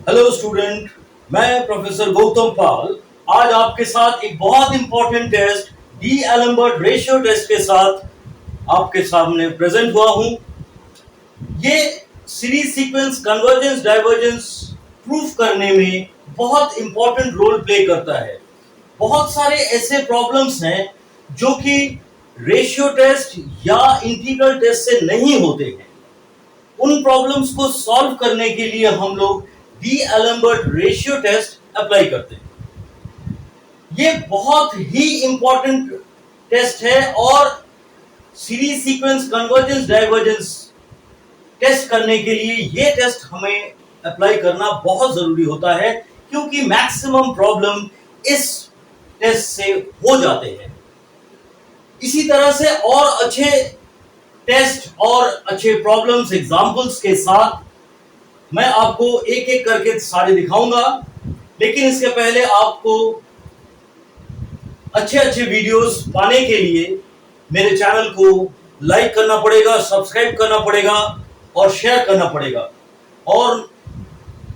Hello student, मैं professor Gautam Pal आज आपके साथ एक बहुत important test D'Alembert ratio test के साथ आपके सामने प्रेजेंट हुआ हूं। ये series sequence convergence divergence proof करने में बहुत इंपॉर्टेंट रोल प्ले करता है। बहुत सारे ऐसे प्रॉब्लम्स हैं जो कि रेशियो टेस्ट या इंटीग्रल टेस्ट से नहीं होते हैं। उन प्रॉब्लम्स को सॉल्व करने के लिए हम लोग D'Alembert ratio test apply करते हैं। ये बहुत ही इंपॉर्टेंट टेस्ट है और series sequence convergence divergence test करने के लिए ये टेस्ट हमें अप्लाई करना बहुत जरूरी होता है, क्योंकि मैक्सिमम प्रॉब्लम इस टेस्ट से हो जाते हैं। इसी तरह से और अच्छे टेस्ट और अच्छे प्रॉब्लम्स एग्जांपल्स के साथ मैं आपको एक एक करके सारे दिखाऊंगा, लेकिन इसके पहले आपको अच्छे अच्छे वीडियोस पाने के लिए मेरे चैनल को लाइक करना पड़ेगा, सब्सक्राइब करना पड़ेगा और शेयर करना पड़ेगा, और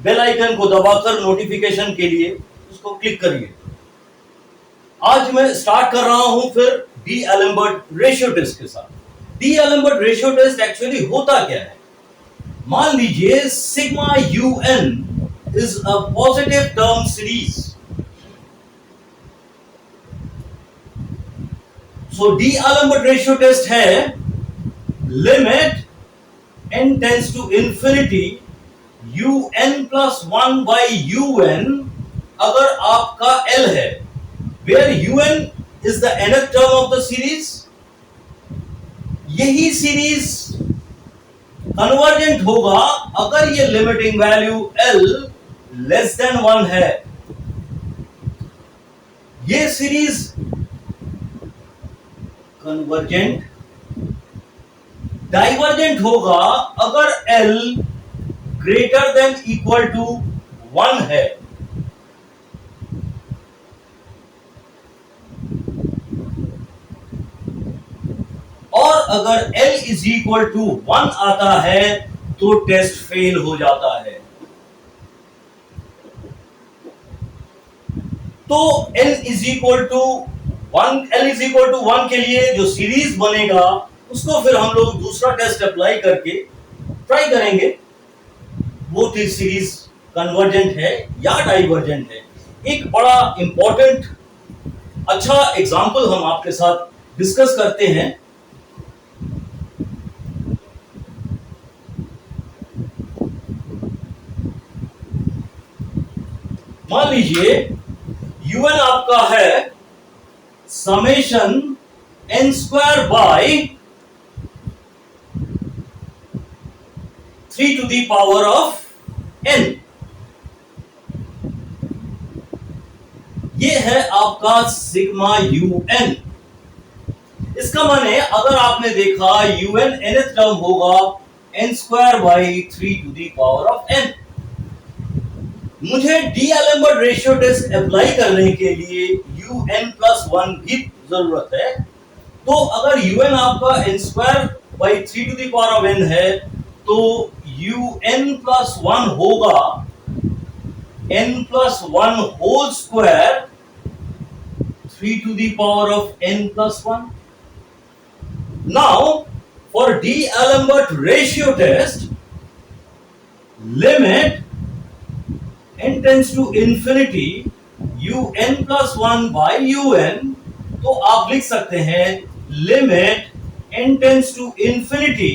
बेल आइकन को दबाकर नोटिफिकेशन के लिए उसको क्लिक करिए। आज मैं स्टार्ट कर रहा हूं फिर डी एलम्बर्ट रेशियो टेस्ट के साथ। D'Alembert ratio test actually होता क्या है? मान लीजिए sigma UN is a positive term series. So D-Alembert ratio test है limit n tends to infinity UN plus 1 by UN अगर आपका L है, where UN is the nth term of the series। यही सीरीज कन्वर्जेंट होगा अगर ये limiting value L less than 1 है। ये सीरीज कन्वर्जेंट डाइवर्जेंट होगा अगर L greater than equal to 1 है। और अगर L इज इक्वल टू 1 आता है तो टेस्ट फेल हो जाता है। तो L इज इक्वल टू 1 के लिए जो सीरीज बनेगा उसको फिर हम लोग दूसरा टेस्ट अप्लाई करके ट्राई करेंगे वो सीरीज कन्वर्जेंट है या डाइवर्जेंट है। एक बड़ा इंपॉर्टेंट अच्छा एग्जांपल हम आपके साथ डिस्कस करते हैं। मान लीजिए UN आपका है summation n² by 3 to the power of n। ये है आपका सिग्मा UN। इसका माने अगर आपने देखा UN nth टर्म होगा n² by 3 to the power of n। मुझे D'Alembert ratio test apply करने के लिए UN plus 1 भी जरूरत है। तो अगर UN आपका n² by 3 to the power of n है तो UN plus 1 होगा n plus 1 whole square 3 to the power of n plus 1। Now for D Alembert ratio test, limit n tends to infinity UN plus 1 by UN। तो आप लिख सकते हैं limit n tends to infinity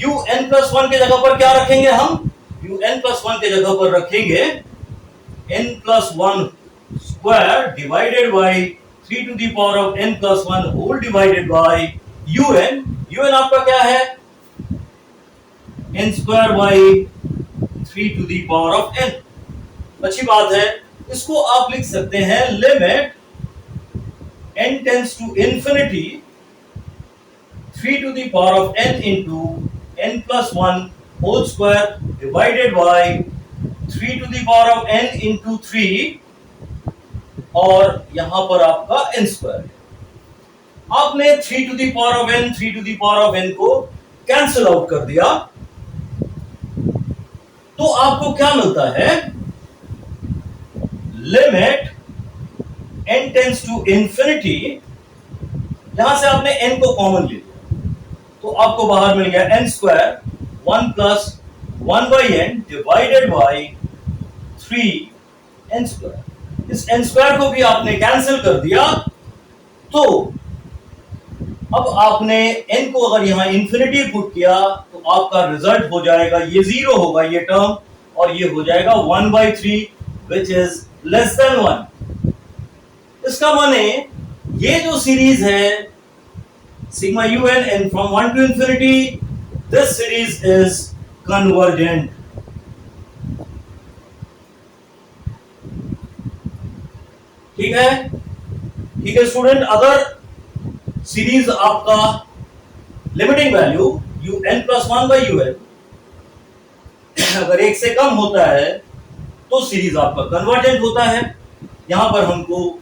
UN plus 1 के जगह पर क्या रखेंगे हम? UN plus 1 के जगह पर रखेंगे n plus 1 square divided by 3 to the power of n plus 1 whole divided by UN। UN आपका क्या है? n² by 3 to the power of n। अच्छी बात है, इसको आप लिख सकते हैं limit n tends to infinity 3 to the power of n into n plus 1 whole square divided by 3 to the power of n into 3 और यहां पर आपका n²। आपने 3 to the power of n को कैंसिल आउट कर दिया। तो आपको क्या मिलता है, limit n tends to infinity, यहां से आपने n को कॉमन ले लिया तो आपको बाहर मिल गया n square 1 plus 1 by n divided by 3 n square. इस n स्क्वायर को भी आपने कैंसिल कर दिया, तो अब आपने n को अगर यहां इंफिनिटी पुट किया तो आपका रिजल्ट हो जाएगा, ये जीरो होगा ये टर्म, और ये हो जाएगा 1/3 विच इज लेस देन 1। इसका माने ये जो सीरीज है sigma u n n from 1 to infinity, this series is convergent. ठीक है, ठीक है स्टूडेंट। अगर सीरीज आपका limiting value u n plus 1 by u n अगर एक से कम होता है तो सीरीज आपका कन्वर्जेंट होता है। यहां पर हमको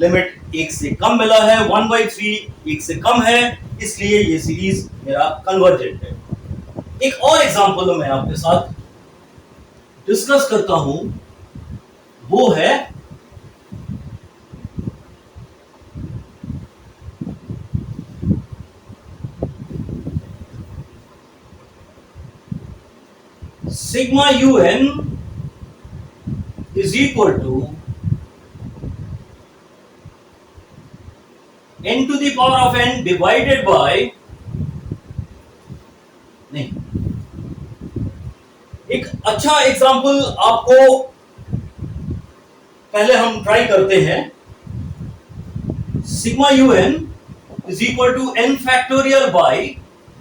लिमिट एक से कम मिला है, 1/3 एक से कम है, इसलिए ये सीरीज मेरा कन्वर्जेंट है। एक और एग्जांपल मैं आपके साथ डिस्कस करता हूं, वो है sigma u n is equal to n to the power of n divided by, नहीं, एक अच्छा एग्जांपल आपको पहले हम ट्राई करते हैं। Sigma u n is equal to n factorial by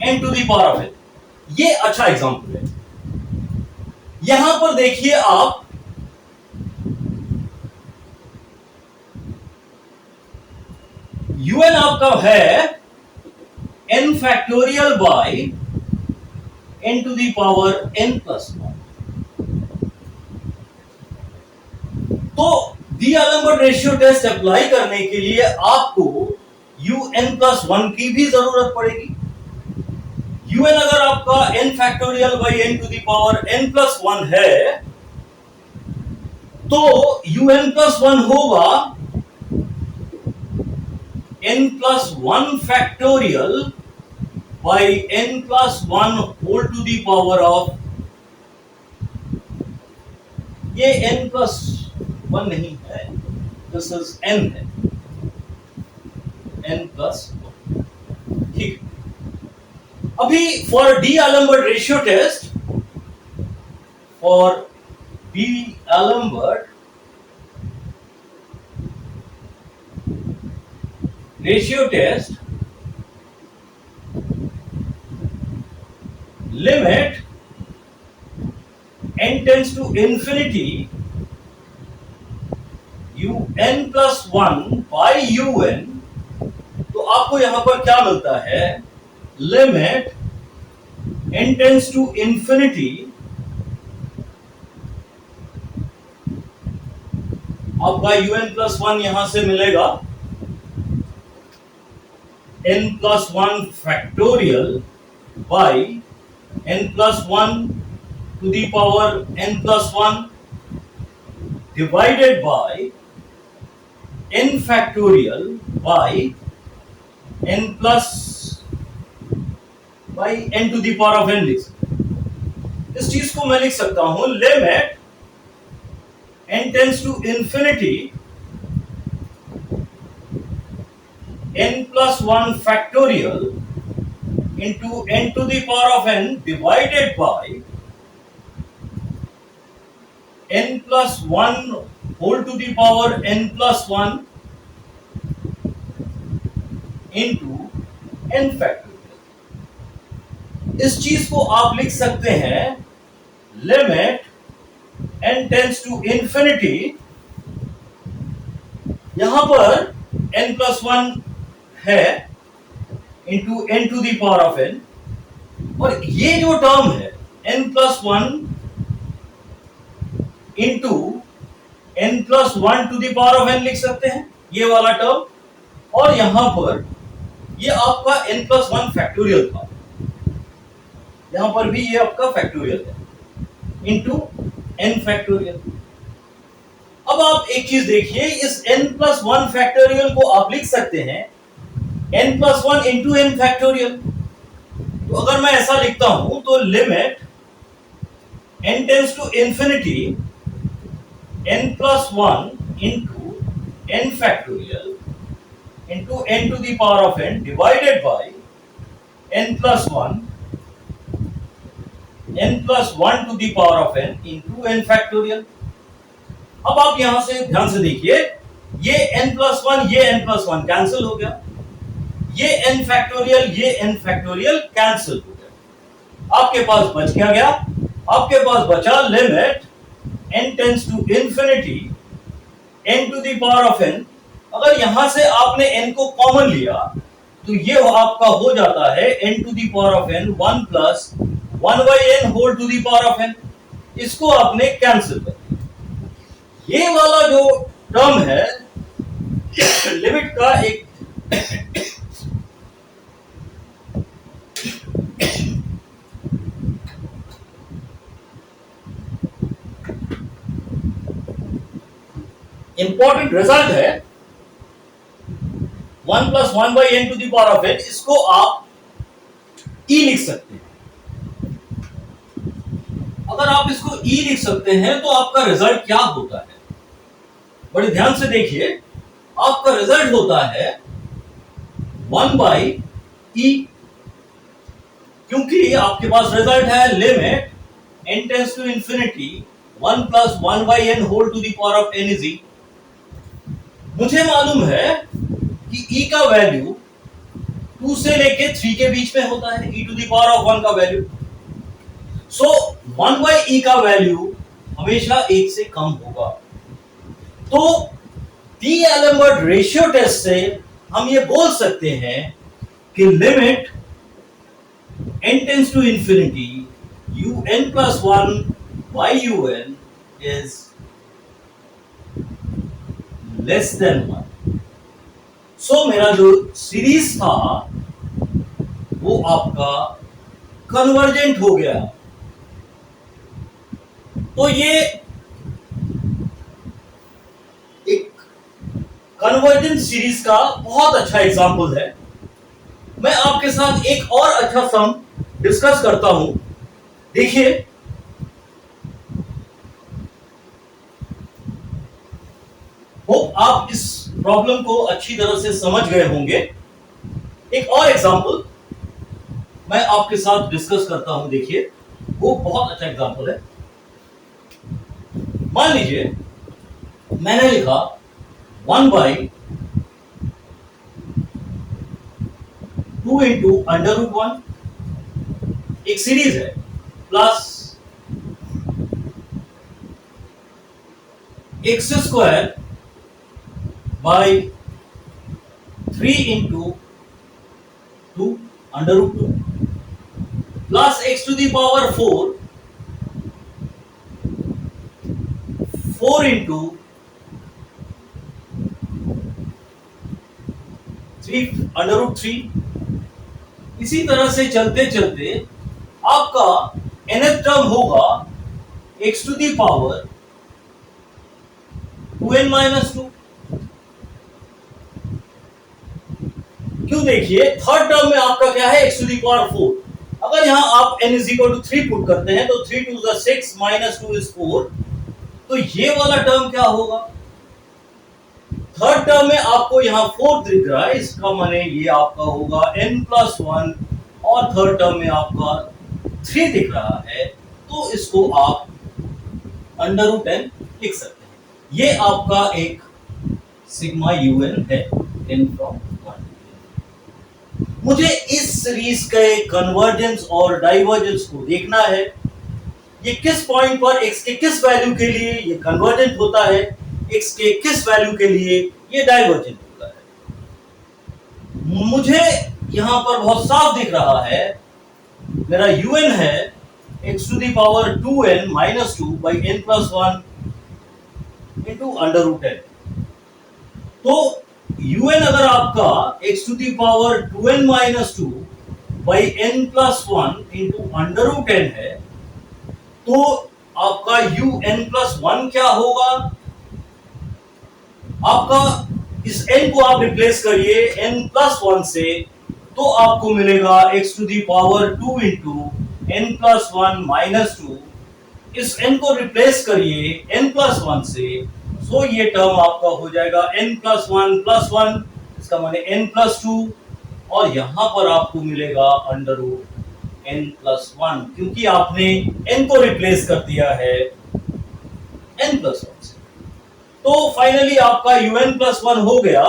n to the power of n, ये अच्छा एग्जांपल है। यहां पर देखिए आप, un आपका है n factorial by n to the power n plus 1। तो डी-एलेम्बर्ट रेशियो टेस्ट अप्लाई करने के लिए आपको un प्लस 1 की भी जरूरत पड़ेगी। un अगर आपका n factorial by n to the power n plus 1 है, तो un प्लस 1 होगा n plus 1 factorial by n plus 1 whole to the power of, ये n प्लस 1 नहीं है, दिस इज n है, n प्लस 1। ठीक, अभी for D'Alembert ratio test, for D'Alembert ratio test, limit n tends to infinity un plus 1 by un, तो आपको यहां पर क्या मिलता है, limit n tends to infinity, आपका un प्लस 1 यहां से मिलेगा n plus 1 factorial by n plus 1 to the power n plus 1 divided by n factorial by n plus by n to the power of n लिख सकते। इस चीज को मैं लिख सकता हूं, limit n tends to infinity n plus 1 factorial into n to the power of n divided by n plus 1 whole to the power n plus 1 into n factorial। इस चीज को आप लिख सकते हैं, limit n tends to infinity, यहां पर n plus 1 है into n to the power of n, और ये जो टर्म है n plus 1 into n plus 1 to the power of n लिख सकते हैं, ये वाला टर्म, और यहां पर ये आपका n प्लस 1 फैक्टोरियल था, यहां पर भी ये आपका फैक्टोरियल है, इंटू n फैक्टोरियल। अब आप एक चीज देखिए, इस n+1 फैक्टोरियल को आप लिख सकते हैं n+1 इंटू n फैक्टोरियल। तो अगर मैं ऐसा लिखता हूं तो limit n tends to infinity n+1 into n factorial into n to the power of n divided by n+1 to the power of n into n factorial. अब आप यहां से ध्यान से देखिए, ये n+1 ये n+1 कैंसिल हो गया, ये n फैक्टोरियल कैंसिल हो गया। आपके पास बच क्या गया? आपके पास बचा limit n tends to infinity n to the power of n। अगर यहां से आपने n को कॉमन लिया तो ये आपका हो जाता है n to the power of n 1 plus 1/n whole to the power of n। इसको आपने कैंसिल कर दिया। ये वाला जो टर्म है लिमिट का एक इंपॉर्टेंट रिजल्ट है 1 plus 1/n to the power of n। इसको आप e लिख सकते हैं। अगर आप इसको e लिख सकते हैं तो आपका रिजल्ट क्या होता है? बड़े ध्यान से देखिए, आपका रिजल्ट होता है 1/e, क्योंकि आपके पास रिजल्ट है limit n tends to infinity 1 plus 1/n whole to the power of n is e। मुझे मालूम है कि e का वैल्यू 2 से लेके 3 के बीच में होता है, e to the power of 1 का वैल्यू। सो 1/e का वैल्यू हमेशा 1 से कम होगा। तो डी-एलेम्बर्ट रेशियो टेस्ट से हम ये बोल सकते हैं कि limit n tends to infinity un plus 1 by un is less than 1। So मेरा जो सीरीज था वो आपका कन्वर्जेंट हो गया। तो ये एक कन्वर्जेंट सीरीज का बहुत अच्छा एग्जांपल है। मैं आपके साथ एक और अच्छा सम डिस्कस करता हूं। देखिए, होप आप इस प्रॉब्लम को अच्छी तरह से समझ गए होंगे। एक और एग्जांपल मैं आपके साथ डिस्कस करता हूं। देखिए, वो बहुत अच्छा एग्जांपल है। मान लीजिए मैंने लिखा 1/2 इंटू √1, एक सीरीज है, plus x² by 3 into 2 √2 plus x to the power 4 into 3 √3। इसी तरह से चलते चलते आपका nth टर्म होगा x to the power 2n-2। क्यों? देखिए, थर्ड टर्म में आपका क्या है? x to the power 4। अगर यहां आप n is equal to 3 put करते हैं तो 3 2 is 6 -2 is 4। तो ये वाला टर्म क्या होगा? थर्ड टर्म में आपको यहां 4 दिख रहा है, इसका माने ये आपका होगा n+1, और थर्ड टर्म में आपका 3 दिख रहा है, तो इसको आप √n लिख सकते हैं। ये आपका एक सिग्मा un है, n from 1। मुझे इस सीरीज के कन्वर्जेंस और डाइवर्जेंस को देखना है। ये किस पॉइंट पर x के किस वैल्यू के लिए ये कन्वर्जेंट होता है, x के किस वैल्यू के लिए ये डाइवर्जेंट होता है। मुझे यहां पर बहुत साफ दिख रहा है, मेरा un है x to the power 2n-2 by n+1 into √n। तो un अगर आपका x to the power 2n-2 by n+1 into √n है, तो आपका un+1 क्या होगा? आपका इस n को आप रिप्लेस करिए n+1 से, तो आपको मिलेगा x⁴ 2 इंटू n+1 - 2। इस n को रिप्लेस करिए n+1 से, सो ये टर्म आपका हो जाएगा n+1+1, इसका माने n+2, और यहां पर आपको मिलेगा √n+1, क्योंकि आपने n को रिप्लेस कर दिया है n+1 से। तो फाइनली आपका un+1 हो गया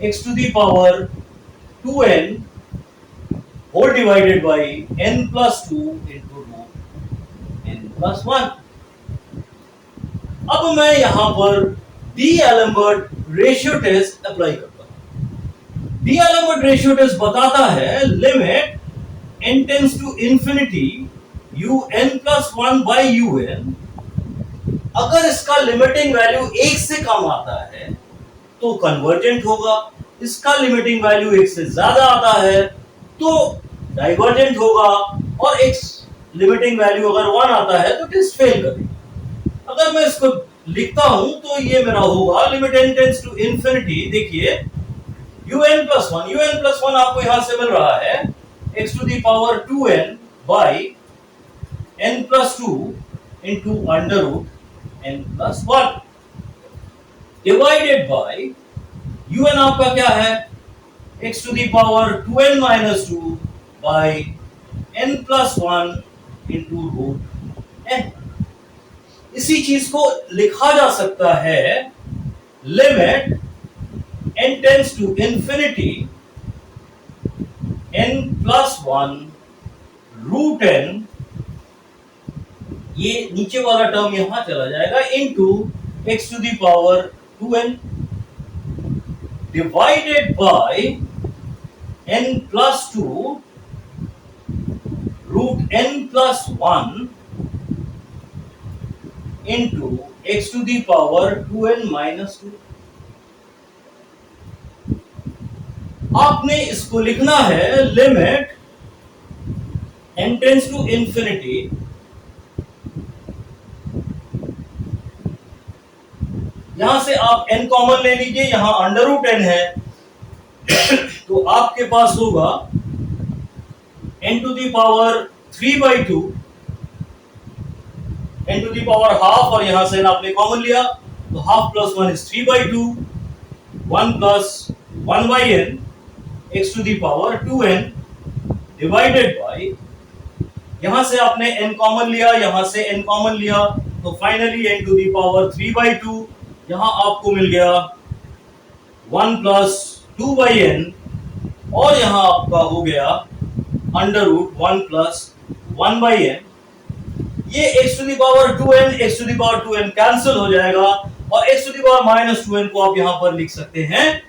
x⁴2n whole divided by n+2 into n+1। अब मैं यहां पर डी-एलेम्बर्ट रेशियो टेस्ट अप्लाई करता हूं। डी-एलेम्बर्ट रेशियो टेस्ट बताता है limit n tends to infinity un+1/un, अगर इसका लिमिटिंग वैल्यू 1 से कम आता है तो कन्वर्जेंट होगा, इसका लिमिटिंग वैल्यू 1 से ज्यादा आता है तो डाइवर्जेंट होगा, और एक लिमिटिंग वैल्यू अगर 1 आता है तो टेस्ट फेल करेगा। अगर मैं इसको लिखता हूं तो ये मेरा होगा limit n tends to infinity. देखिए un+1 आपको यहां से मिल रहा है x⁴2n by n+2 into √n+1 divided by un आपका क्या है x⁴2n - 2 by n+1 into √n। इसी चीज को लिखा जा सकता है limit n tends to infinity n+1 √n, ये नीचे वाला टर्म यहां चला जाएगा, into x⁴2n divided by n+2 √n+1 into x⁴2n - 2। आपने इसको लिखना है limit n tends to infinity यहां से आप n कॉमन ले लीजिए, यहां √n है तो आपके पास होगा n⁴3/2 n⁴½ और यहां से आपने कॉमन लिया तो ½ + 1 = 3/2, 1 + 1/n x⁴2n डिवाइडेड बाय, यहां से आपने n कॉमन लिया, यहां से n कॉमन लिया तो फाइनली n⁴3/2, यहां आपको मिल गया 1 + 2/n, और यहां आपका हो गया √1 + 1/n। ये x⁴2n कैंसिल हो जाएगा, और x⁻⁻2n को आप यहां पर लिख सकते हैं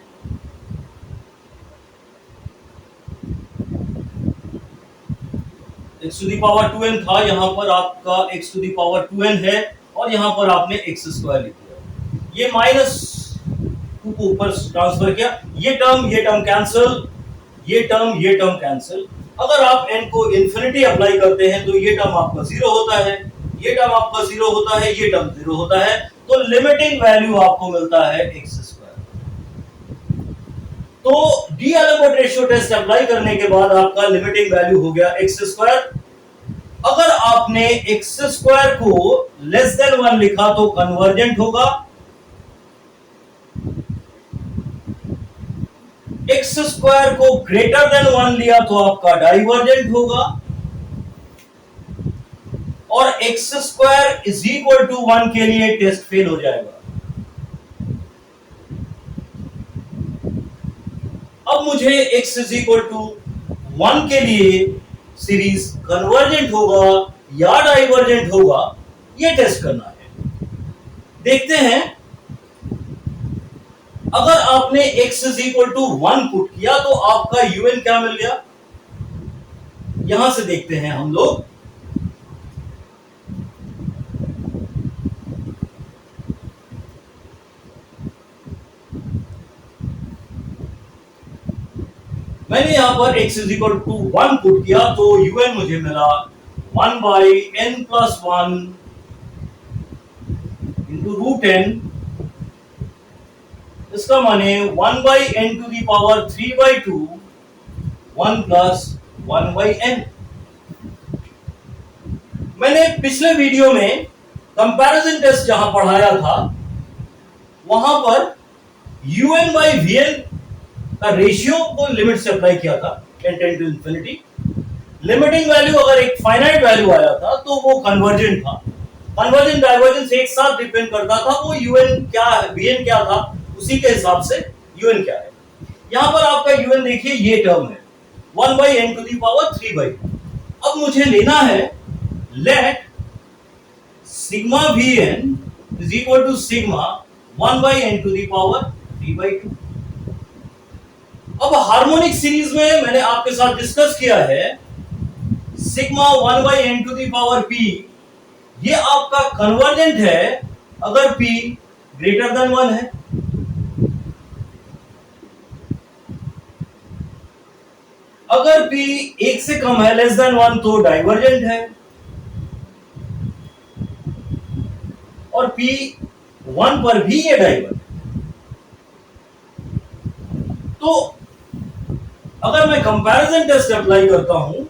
x⁴2n था, यहां पर आपका x⁴2n है, और यहां पर आपने x² लिख दिया, ये -2 को ऊपर ट्रांसफर किया, ये टर्म कैंसिल, ये टर्म कैंसिल। अगर आप n को इंफिनिटी अप्लाई करते हैं तो ये टर्म आपका 0 होता है, ये टर्म आपका 0 होता है, ये टर्म 0 होता है, तो लिमिटिंग वैल्यू आपको मिलता है x²। तो डी-एलेम्बर्ट रेशियो टेस्ट अप्लाई करने के बाद आपका लिमिटिंग वैल्यू हो गया x²। अगर आपने x² को <1 लिखा तो कन्वर्जेंट होगा, x² को <1 लिया तो आपका डाइवर्जेंट होगा, और x² = 1 के लिए टेस्ट फेल हो जाएगा। अब मुझे x = 1 के लिए सीरीज कन्वर्जेंट होगा या डाइवर्जेंट होगा, ये टेस्ट करना है। देखते हैं, अगर आपने x = 1 पुट किया तो आपका un क्या मिल गया, यहां से देखते हैं हम लोग। मैंने यहां पर x = 1 पुट किया तो un मुझे मिला 1 by n plus 1 into root n, इसका माने 1 by n to the power 3 by 2 1 plus 1 by n। मैंने पिछले वीडियो में कंपैरिजन टेस्ट जहां पढ़ाया था वहां पर un by vn का रेशियो को लिमिट से अप्लाई किया था 10 टू इंफिनिटी। लिमिटिंग वैल्यू अगर एक फाइनाइट वैल्यू आया था तो वो कन्वर्जेंट था। कन्वर्जेंट डाइवर्जेंस एक साथ डिपेंड करता था, वो un क्या है, vn क्या था, उसी के हिसाब से un क्या है। यहां पर आपका un देखिए ये टर्म है 1 by n to the power 3 by 2। अब मुझे लेना है let sigma vn is equal to sigma 1 by n to the power 3 by 2। अब हार्मोनिक सीरीज में मैंने आपके साथ डिस्कस किया है sigma 1 by n to the power p, ये आपका कन्वर्जेंट है अगर p ग्रेटर देन 1 है। अगर p 1 से कम है लेस देन 1 तो डाइवर्जेंट है, और p 1 पर भी ये डाइवर्जेंट। तो अगर मैं कंपैरिजन टेस्ट अप्लाई करता हूं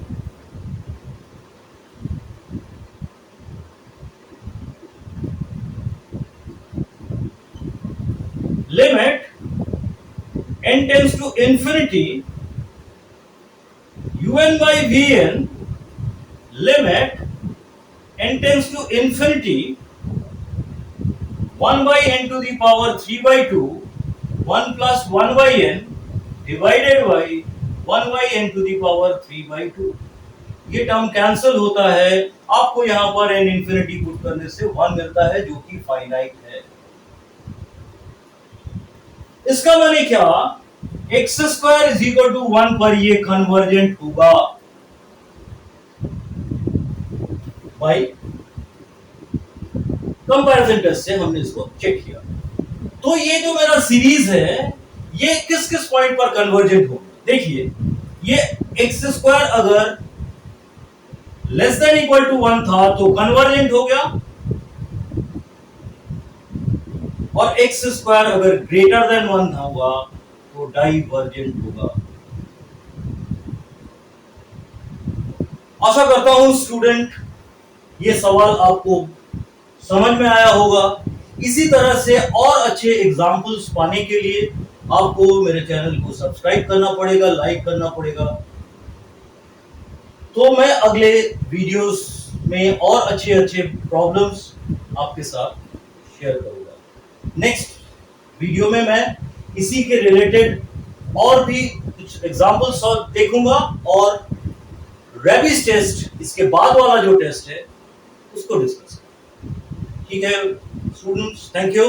limit n tends to infinity un by vn limit n tends to infinity 1 by n to the power 3 by 2 1 plus 1 by n divided by 1 by n to the power 3 by 2। ये term cancel होता है, आपको यहां पर n infinity put करने से 1 मिलता है जो कि फाइनाइट है। इसका माने क्या, x square is equal to 1 पर ये कन्वर्जेंट होगा भाई। कंपैरिजन टेस्ट से हमने इसको चेक किया। तो ये जो मेरा सीरीज है ये किस किस पॉइंट पर कन्वर्जेंट होगा, देखिए ये एक्स स्क्वायर अगर लेस देन इक्वल टू 1 था तो कन्वर्जेंट हो गया, और एक्स स्क्वायर अगर ग्रेटर देन 1 था हुआ तो डाइवर्जेंट होगा। आशा करता हूं स्टूडेंट ये सवाल आपको समझ में आया होगा। इसी तरह से और अच्छे एग्जाम्पल्स पाने के लिए आपको मेरे चैनल को सब्सक्राइब करना पड़ेगा, लाइक करना पड़ेगा। तो मैं अगले वीडियोस में और अच्छे अच्छे प्रॉब्लम्स आपके साथ शेयर करूंगा। नेक्स्ट वीडियो में मैं इसी के रिलेटेड और भी कुछ एग्जाम्पल्स देखूंगा, और रेबीज टेस्ट इसके बाद वाला जो टेस्ट है उसको डिस्कस करेंगे। ठीक है स्टूडेंट्स, थैंक यू।